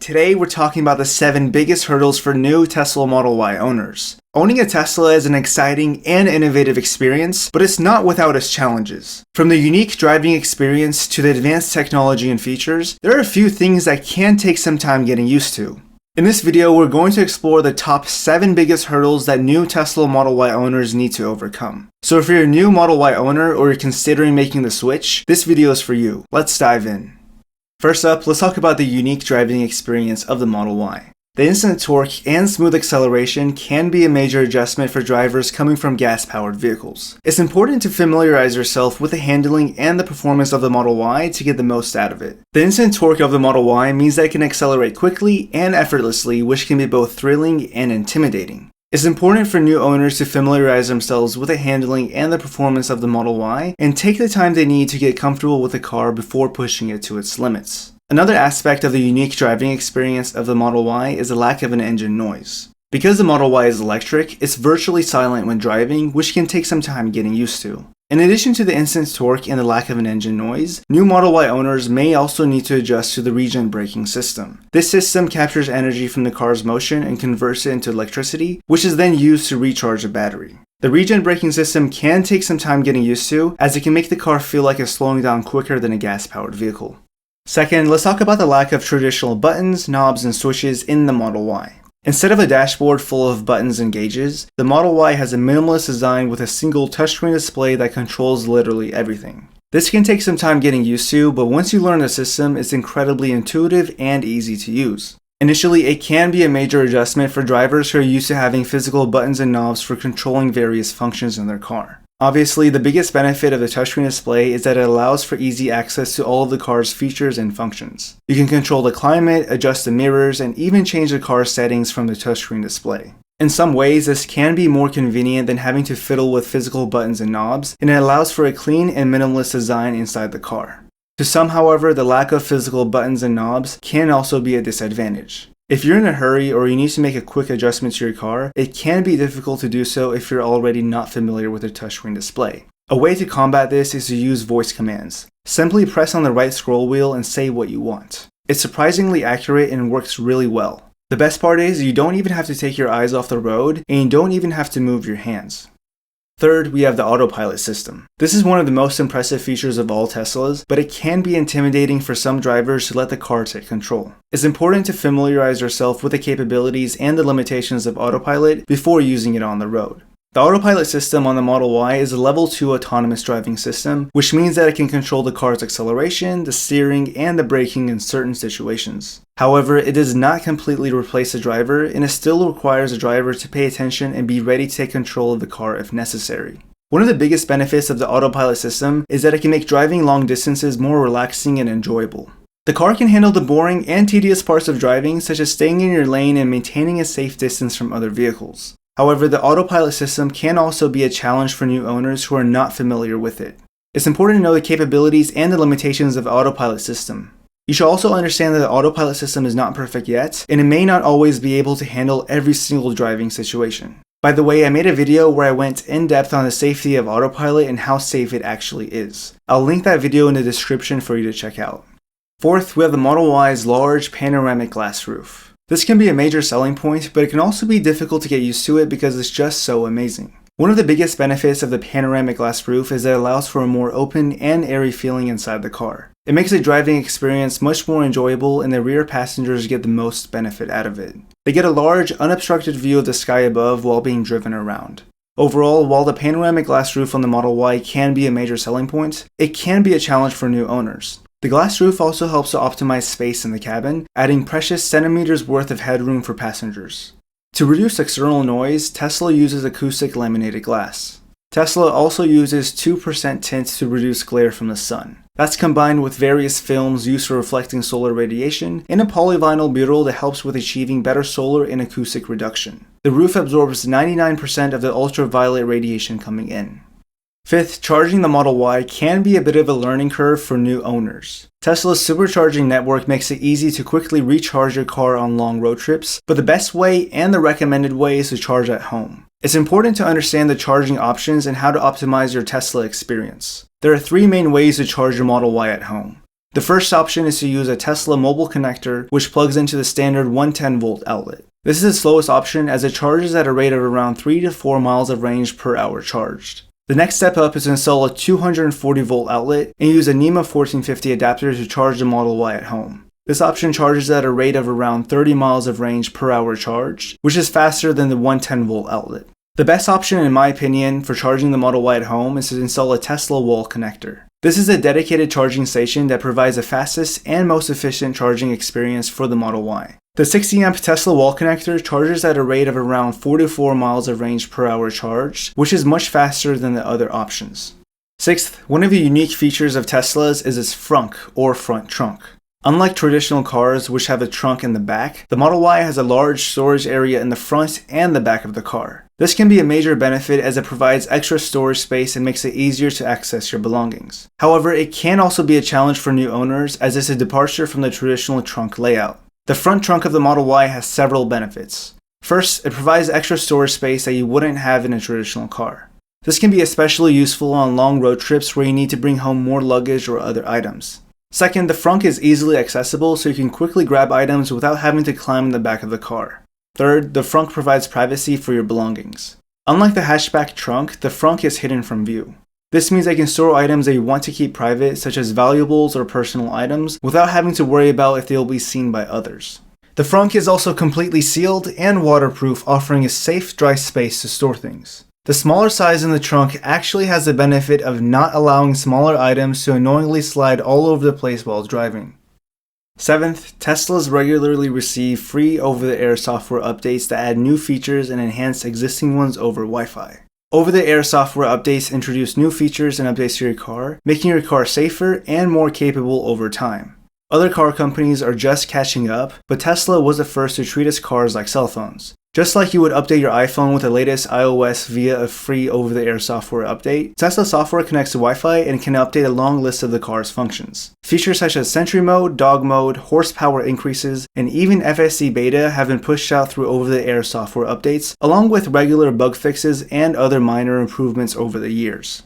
Today we're talking about the 7 biggest hurdles for new Tesla Model Y owners. Owning a Tesla is an exciting and innovative experience, but it's not without its challenges. From the unique driving experience to the advanced technology and features, there are a few things that can take some time getting used to. In this video, we're going to explore the top 7 biggest hurdles that new Tesla Model Y owners need to overcome. So if you're a new Model Y owner or you're considering making the switch, this video is for you. Let's dive in. First up, let's talk about the unique driving experience of the Model Y. The instant torque and smooth acceleration can be a major adjustment for drivers coming from gas-powered vehicles. It's important to familiarize yourself with the handling and the performance of the Model Y to get the most out of it. The instant torque of the Model Y means that it can accelerate quickly and effortlessly, which can be both thrilling and intimidating. It's important for new owners to familiarize themselves with the handling and the performance of the Model Y and take the time they need to get comfortable with the car before pushing it to its limits. Another aspect of the unique driving experience of the Model Y is the lack of an engine noise. Because the Model Y is electric, it's virtually silent when driving, which can take some time getting used to. In addition to the instant torque and the lack of an engine noise, new Model Y owners may also need to adjust to the regen braking system. This system captures energy from the car's motion and converts it into electricity, which is then used to recharge a battery. The regen braking system can take some time getting used to, as it can make the car feel like it's slowing down quicker than a gas-powered vehicle. Second, let's talk about the lack of traditional buttons, knobs, and switches in the Model Y. Instead of a dashboard full of buttons and gauges, the Model Y has a minimalist design with a single touchscreen display that controls literally everything. This can take some time getting used to, but once you learn the system, it's incredibly intuitive and easy to use. Initially, it can be a major adjustment for drivers who are used to having physical buttons and knobs for controlling various functions in their car. Obviously, the biggest benefit of the touchscreen display is that it allows for easy access to all of the car's features and functions. You can control the climate, adjust the mirrors, and even change the car's settings from the touchscreen display. In some ways, this can be more convenient than having to fiddle with physical buttons and knobs, and it allows for a clean and minimalist design inside the car. To some, however, the lack of physical buttons and knobs can also be a disadvantage. If you're in a hurry or you need to make a quick adjustment to your car, it can be difficult to do so if you're already not familiar with the touchscreen display. A way to combat this is to use voice commands. Simply press on the right scroll wheel and say what you want. It's surprisingly accurate and works really well. The best part is you don't even have to take your eyes off the road and you don't even have to move your hands. Third, we have the autopilot system. This is one of the most impressive features of all Teslas, but it can be intimidating for some drivers to let the car take control. It's important to familiarize yourself with the capabilities and the limitations of autopilot before using it on the road. The autopilot system on the Model Y is a level 2 autonomous driving system, which means that it can control the car's acceleration, the steering, and the braking in certain situations. However, it does not completely replace the driver, and it still requires the driver to pay attention and be ready to take control of the car if necessary. One of the biggest benefits of the autopilot system is that it can make driving long distances more relaxing and enjoyable. The car can handle the boring and tedious parts of driving, such as staying in your lane and maintaining a safe distance from other vehicles. However, the autopilot system can also be a challenge for new owners who are not familiar with it. It's important to know the capabilities and the limitations of the autopilot system. You should also understand that the autopilot system is not perfect yet, and it may not always be able to handle every single driving situation. By the way, I made a video where I went in depth on the safety of autopilot and how safe it actually is. I'll link that video in the description for you to check out. Fourth, we have the Model Y's large panoramic glass roof. This can be a major selling point, but it can also be difficult to get used to it because it's just so amazing. One of the biggest benefits of the panoramic glass roof is that it allows for a more open and airy feeling inside the car. It makes the driving experience much more enjoyable, and the rear passengers get the most benefit out of it. They get a large, unobstructed view of the sky above while being driven around. Overall, while the panoramic glass roof on the Model Y can be a major selling point, it can be a challenge for new owners. The glass roof also helps to optimize space in the cabin, adding precious centimeters worth of headroom for passengers. To reduce external noise, Tesla uses acoustic laminated glass. Tesla also uses 2% tint to reduce glare from the sun. That's combined with various films used for reflecting solar radiation and a polyvinyl butyl that helps with achieving better solar and acoustic reduction. The roof absorbs 99% of the ultraviolet radiation coming in. Fifth, charging the Model Y can be a bit of a learning curve for new owners. Tesla's supercharging network makes it easy to quickly recharge your car on long road trips, but the best way and the recommended way is to charge at home. It's important to understand the charging options and how to optimize your Tesla experience. There are 3 main ways to charge your Model Y at home. The first option is to use a Tesla mobile connector, which plugs into the standard 110-volt outlet. This is the slowest option as it charges at a rate of around 3 to 4 miles of range per hour charged. The next step up is to install a 240-volt outlet and use a NEMA 1450 adapter to charge the Model Y at home. This option charges at a rate of around 30 miles of range per hour charged, which is faster than the 110-volt outlet. The best option, in my opinion, for charging the Model Y at home is to install a Tesla wall connector. This is a dedicated charging station that provides the fastest and most efficient charging experience for the Model Y. The 60-amp Tesla wall connector charges at a rate of around 44 miles of range per hour charged, which is much faster than the other options. Sixth, one of the unique features of Tesla's is its frunk or front trunk. Unlike traditional cars which have a trunk in the back, the Model Y has a large storage area in the front and the back of the car. This can be a major benefit as it provides extra storage space and makes it easier to access your belongings. However, it can also be a challenge for new owners as it's a departure from the traditional trunk layout. The front trunk of the Model Y has several benefits. First, it provides extra storage space that you wouldn't have in a traditional car. This can be especially useful on long road trips where you need to bring home more luggage or other items. Second, the frunk is easily accessible so you can quickly grab items without having to climb in the back of the car. Third, the frunk provides privacy for your belongings. Unlike the hatchback trunk, the frunk is hidden from view. This means you can store items that you want to keep private, such as valuables or personal items, without having to worry about if they will be seen by others. The frunk is also completely sealed and waterproof, offering a safe, dry space to store things. The smaller size in the trunk actually has the benefit of not allowing smaller items to annoyingly slide all over the place while driving. Seventh, Teslas regularly receive free over-the-air software updates that add new features and enhance existing ones over Wi-Fi. Over-the-air software updates introduce new features and updates to your car, making your car safer and more capable over time. Other car companies are just catching up, but Tesla was the first to treat its cars like cell phones. Just like you would update your iPhone with the latest iOS via a free over-the-air software update, Tesla software connects to Wi-Fi and can update a long list of the car's functions. Features such as Sentry Mode, Dog Mode, horsepower increases, and even FSD Beta have been pushed out through over-the-air software updates, along with regular bug fixes and other minor improvements over the years.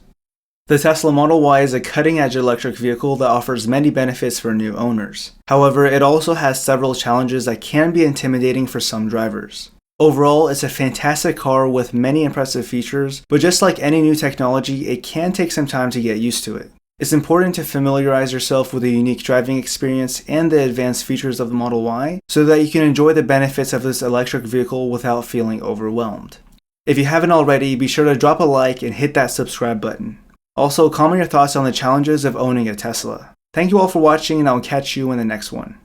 The Tesla Model Y is a cutting-edge electric vehicle that offers many benefits for new owners. However, it also has several challenges that can be intimidating for some drivers. Overall, it's a fantastic car with many impressive features, but just like any new technology, it can take some time to get used to it. It's important to familiarize yourself with the unique driving experience and the advanced features of the Model Y so that you can enjoy the benefits of this electric vehicle without feeling overwhelmed. If you haven't already, be sure to drop a like and hit that subscribe button. Also, comment your thoughts on the challenges of owning a Tesla. Thank you all for watching, and I will catch you in the next one.